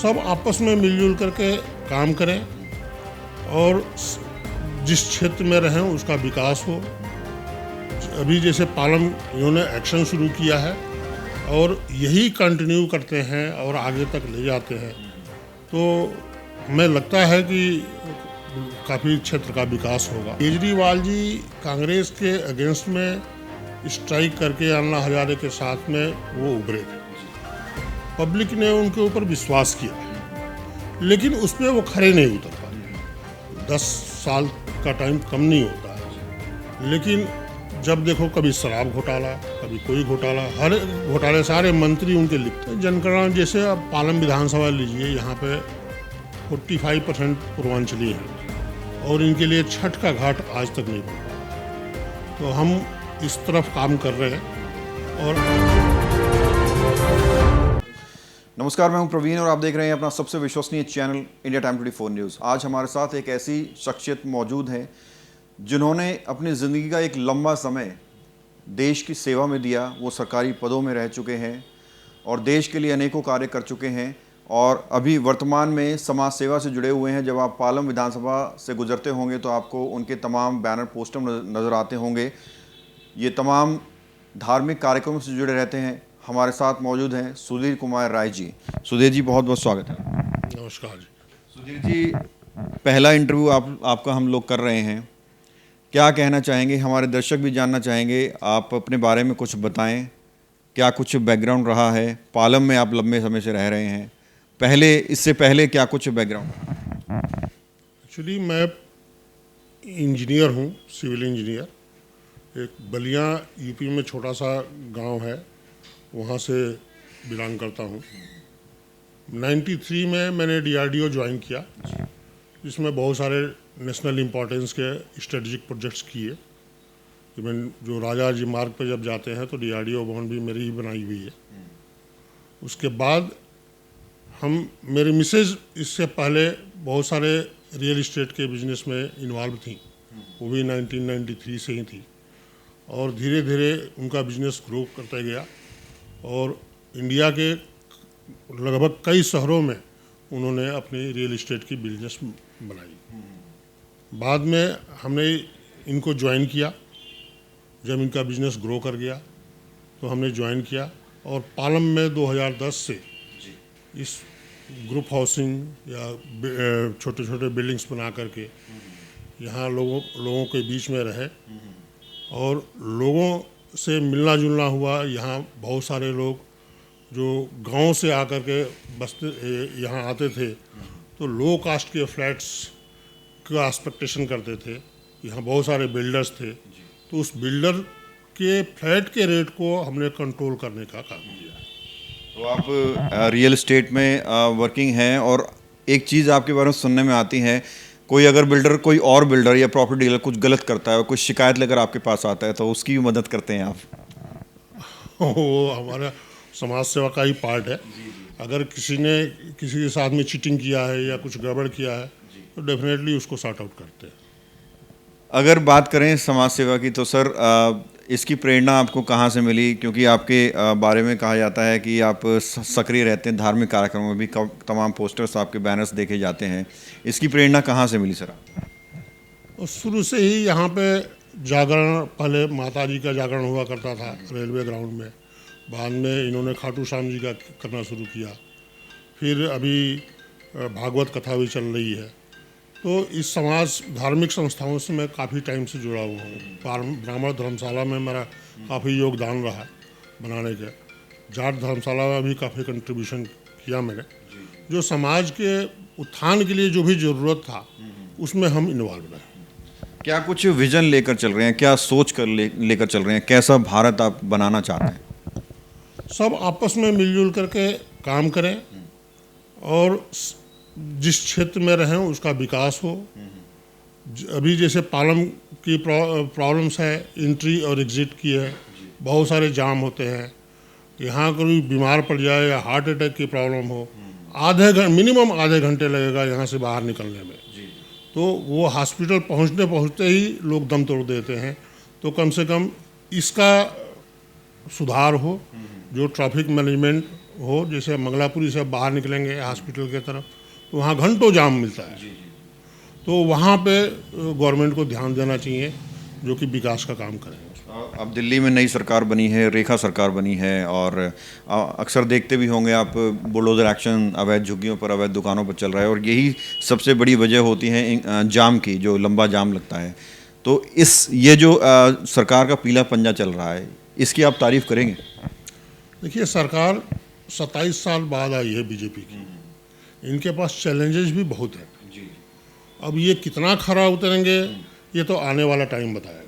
सब आपस में मिलजुल करके काम करें और जिस क्षेत्र में रहें उसका विकास हो। अभी जैसे पालम इन्होंने एक्शन शुरू किया है और यही कंटिन्यू करते हैं और आगे तक ले जाते हैं तो हमें लगता है कि काफ़ी क्षेत्र का विकास होगा। केजरीवाल जी कांग्रेस के अगेंस्ट में स्ट्राइक करके अन्ना हजारे के साथ में वो उभरे थे। पब्लिक ने उनके ऊपर विश्वास किया लेकिन उस पर वो खड़े नहीं उतर पाए। 10 साल का टाइम कम नहीं होता है, लेकिन जब देखो कभी शराब घोटाला, कभी कोई घोटाला, हर घोटाले सारे मंत्री उनके लिखते हैं। जनगणना जैसे अब पालम विधानसभा लीजिए, यहाँ पे 45% पूर्वांचली हैं और इनके लिए छठ का घाट आज तक नहीं बना। तो हम इस तरफ काम कर रहे हैं। और नमस्कार, मैं हूं प्रवीण और आप देख रहे हैं अपना सबसे विश्वसनीय चैनल इंडिया टाइम 24 न्यूज़। आज हमारे साथ एक ऐसी शख्सियत मौजूद है जिन्होंने अपनी ज़िंदगी का एक लंबा समय देश की सेवा में दिया। वो सरकारी पदों में रह चुके हैं और देश के लिए अनेकों कार्य कर चुके हैं और अभी वर्तमान में समाज सेवा से जुड़े हुए हैं। जब आप पालम विधानसभा से गुजरते होंगे तो आपको उनके तमाम बैनर पोस्टर नज़र आते होंगे। ये तमाम धार्मिक कार्यक्रमों से जुड़े रहते हैं। हमारे साथ मौजूद हैं सुधीर कुमार राय जी। सुधीर जी, बहुत बहुत स्वागत है। नमस्कार जी। सुधीर जी, पहला इंटरव्यू आपका हम लोग कर रहे हैं। क्या कहना चाहेंगे? हमारे दर्शक भी जानना चाहेंगे। आप अपने बारे में कुछ बताएं। क्या कुछ बैकग्राउंड रहा है? पालम में आप लंबे समय से रह रहे हैं, इससे पहले क्या कुछ बैकग्राउंड? एक्चुअली मैं इंजीनियर हूँ, सिविल इंजीनियर। एक बलिया यूपी में छोटा सा गांव है, वहाँ से बिलोंग करता हूँ। 93 में मैंने DRDO ज्वाइन किया, जिसमें बहुत सारे नेशनल इम्पोर्टेंस के स्ट्रेटजिक प्रोजेक्ट्स किए। इवन जो राजा जी मार्ग पर जब जाते हैं तो DRDO भवन भी मेरी ही बनाई हुई है। उसके बाद मेरी मिसेज इससे पहले बहुत सारे रियल इस्टेट के बिजनेस में इन्वॉल्व थी, वो भी 1993 से ही थी और धीरे धीरे उनका बिजनेस ग्रो करता गया और इंडिया के लगभग कई शहरों में उन्होंने अपनी रियल इस्टेट की बिजनेस बनाई। बाद में हमने इनको ज्वाइन किया। जब इनका बिजनेस ग्रो कर गया तो हमने ज्वाइन किया और पालम में 2010 से इस ग्रुप हाउसिंग या छोटे छोटे बिल्डिंग्स बना करके यहाँ लोगों के बीच में रहे और लोगों से मिलना जुलना हुआ। यहाँ बहुत सारे लोग जो गांव से आकर के बसते यहाँ आते थे तो लो कास्ट के फ्लैट्स का एक्सपेक्टेशन करते थे। यहाँ बहुत सारे बिल्डर्स थे, तो उस बिल्डर के फ्लैट के रेट को हमने कंट्रोल करने का काम किया। तो आप रियल एस्टेट में वर्किंग हैं और एक चीज़ आपके बारे में सुनने में आती है, कोई और बिल्डर या प्रॉपर्टी डीलर कुछ गलत करता है और कुछ शिकायत लेकर आपके पास आता है तो उसकी भी मदद करते हैं आप? वो हमारा समाज सेवा का ही पार्ट है। अगर किसी ने किसी के साथ में चीटिंग किया है या कुछ गड़बड़ किया है तो डेफिनेटली उसको सॉर्ट आउट करते हैं। अगर बात करें समाज सेवा की तो सर, इसकी प्रेरणा आपको कहाँ से मिली? क्योंकि आपके बारे में कहा जाता है कि आप सक्रिय रहते हैं, धार्मिक कार्यक्रमों में भी तमाम पोस्टर्स, आपके बैनर्स देखे जाते हैं। इसकी प्रेरणा कहाँ से मिली सर? शुरू से ही यहाँ पे जागरण, पहले माता जी का जागरण हुआ करता था रेलवे ग्राउंड में। बाद में इन्होंने खाटू श्याम जी का करना शुरू किया। फिर अभी भागवत कथा भी चल रही है। तो इस समाज धार्मिक संस्थाओं से मैं काफ़ी टाइम से जुड़ा हुआ हूँ। ब्राह्मण धर्मशाला में मेरा काफ़ी योगदान रहा बनाने के। जाट धर्मशाला में भी काफ़ी कंट्रीब्यूशन किया मैंने। जो समाज के उत्थान के लिए जो भी ज़रूरत था उसमें हम इन्वॉल्व रहे। क्या कुछ विजन लेकर चल रहे हैं? क्या सोच कर लेकर चल रहे हैं? कैसा भारत आप बनाना चाहते हैं? सब आपस में मिलजुल करके काम करें और जिस क्षेत्र में रहें उसका विकास हो। अभी जैसे पालम की प्रॉब्लम्स है, एंट्री और एग्ज़िट की है, बहुत सारे जाम होते हैं। यहाँ कोई बीमार पड़ जाए या हार्ट अटैक की प्रॉब्लम हो, मिनिमम आधे घंटे लगेगा यहाँ से बाहर निकलने में। तो वो हॉस्पिटल पहुँचते ही लोग दम तोड़ देते हैं। तो कम से कम इसका सुधार हो, जो ट्रैफिक मैनेजमेंट हो, जैसे मंगलापुरी से बाहर निकलेंगे हॉस्पिटल की तरफ तो वहाँ घंटों जाम मिलता है। तो वहाँ पे गवर्नमेंट को ध्यान देना चाहिए, जो कि विकास का काम करें। अब दिल्ली में नई सरकार बनी है, रेखा सरकार बनी है, और अक्सर देखते भी होंगे आप बुलडोजर एक्शन अवैध झुग्गियों पर, अवैध दुकानों पर चल रहा है, और यही सबसे बड़ी वजह होती है जाम की, जो लंबा जाम लगता है। तो ये जो सरकार का पीला पंजा चल रहा है, इसकी आप तारीफ करेंगे? देखिए, सरकार 27 साल बाद आई है बीजेपी की, इनके पास चैलेंजेस भी बहुत हैं। अब ये कितना खरा उतरेंगे ये तो आने वाला टाइम बताएगा।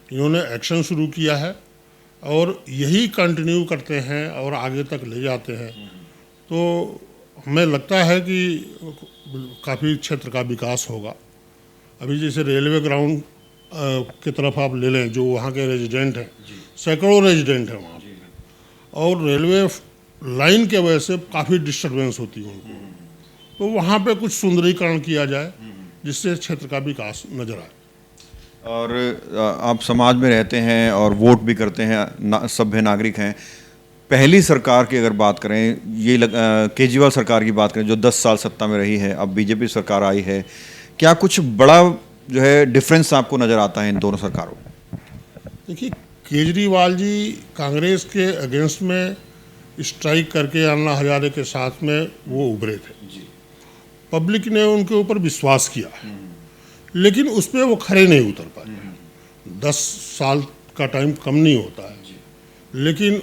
इन्होंने एक्शन शुरू किया है और यही कंटिन्यू करते हैं और आगे तक ले जाते हैं, तो हमें लगता है कि काफ़ी क्षेत्र का विकास होगा। अभी जैसे रेलवे ग्राउंड की तरफ आप ले लें, जो वहाँ के रेजिडेंट हैं, सैकड़ों रेजिडेंट हैं वहाँ पे, और रेलवे लाइन के वजह से काफ़ी डिस्टर्बेंस होती है उनको, तो वहाँ पे कुछ सुंदरीकरण किया जाए जिससे क्षेत्र का विकास नजर आए। और आप समाज में रहते हैं और वोट भी करते हैं, सभ्य नागरिक हैं। पहली सरकार की अगर बात करें, केजरीवाल सरकार की बात करें जो 10 साल सत्ता में रही है, अब बीजेपी सरकार आई है, क्या कुछ बड़ा जो है डिफरेंस आपको नज़र आता है इन दोनों सरकारों में? देखिए, केजरीवाल जी कांग्रेस के अगेंस्ट में स्ट्राइक करके अन्ना हजारे के साथ में वो उभरे थे। पब्लिक ने उनके ऊपर विश्वास किया, लेकिन उस पर वो खड़े नहीं उतर पाए। 10 साल का टाइम कम नहीं होता है, लेकिन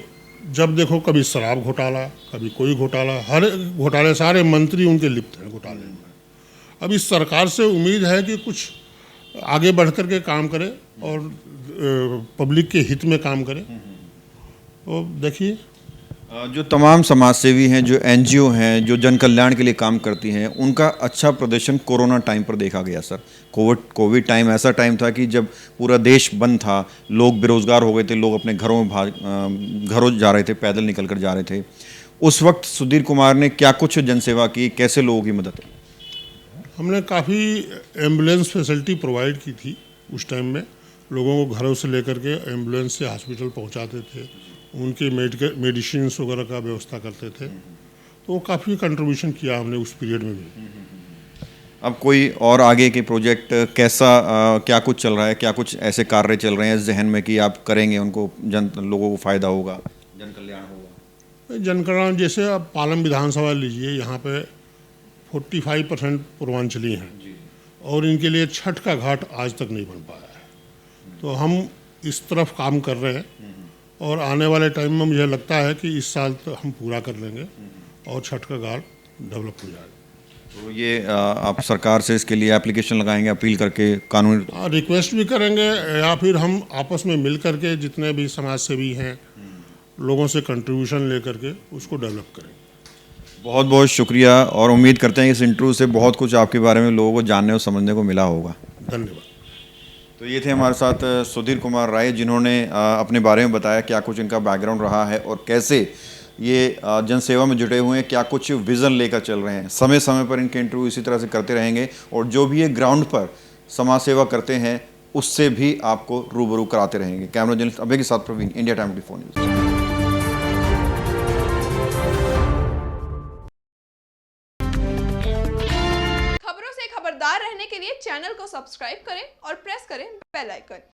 जब देखो कभी शराब घोटाला, कभी कोई घोटाला, हर घोटाले, सारे मंत्री उनके लिप्त हैं घोटाले में। अब इस सरकार से उम्मीद है कि कुछ आगे बढ़ कर के काम करे और पब्लिक के हित में काम करे। तो देखिए, जो तमाम समाजसेवी हैं, जो एनजीओ हैं, जो जन कल्याण के लिए काम करती हैं, उनका अच्छा प्रदर्शन कोरोना टाइम पर देखा गया सर। कोविड टाइम ऐसा टाइम था कि जब पूरा देश बंद था, लोग बेरोजगार हो गए थे, लोग अपने घरों जा रहे थे, पैदल निकल कर जा रहे थे। उस वक्त सुधीर कुमार ने क्या कुछ जनसेवा की, कैसे लोगों की मदद की? हमने काफ़ी एम्बुलेंस फैसिलिटी प्रोवाइड की थी उस टाइम में। लोगों को घरों से लेकर के एम्बुलेंस से हॉस्पिटल पहुंचाते थे, उनके मेडिसिन वगैरह का व्यवस्था करते थे, तो काफ़ी कंट्रीब्यूशन किया हमने उस पीरियड में भी। अब कोई और आगे के प्रोजेक्ट क्या कुछ चल रहा है, क्या कुछ ऐसे कार्य चल रहे हैं इस जहन में कि आप करेंगे, उनको लोगों को फ़ायदा होगा, जन कल्याण होगा? जन कल्याण जैसे अब पालम विधानसभा लीजिए, यहाँ पे 45% पूर्वांचली हैं और इनके लिए छठ का घाट आज तक नहीं बन पाया है। तो हम इस तरफ काम कर रहे हैं और आने वाले टाइम में मुझे लगता है कि इस साल तो हम पूरा कर लेंगे और छठ का घाट डेवलप हो जाएगा। तो ये आप सरकार से इसके लिए एप्लीकेशन लगाएंगे, अपील करके, कानूनी रिक्वेस्ट भी करेंगे, या फिर हम आपस में मिल करके जितने भी समाज सेवी हैं लोगों से कंट्रीब्यूशन लेकर के उसको डेवलप करेंगे। बहुत बहुत शुक्रिया, और उम्मीद करते हैं इस इंटरव्यू से बहुत कुछ आपके बारे में लोगों को जानने और समझने को मिला होगा। धन्यवाद। तो ये थे हमारे साथ सुधीर कुमार राय, जिन्होंने अपने बारे में बताया क्या कुछ इनका बैकग्राउंड रहा है और कैसे ये जनसेवा में जुटे हुए हैं, क्या कुछ विज़न लेकर चल रहे हैं। समय समय पर इनके इंटरव्यू इसी तरह से करते रहेंगे और जो भी ये ग्राउंड पर समाज सेवा करते हैं उससे भी आपको रूबरू कराते रहेंगे। कैमरा जर्नलिस्ट अभय के साथ प्रवीण, इंडिया टाइम 24 न्यूज़। खबरों से खबरदार रहने के लिए चैनल को सब्सक्राइब करें और प्रेस करें बेल आइकन।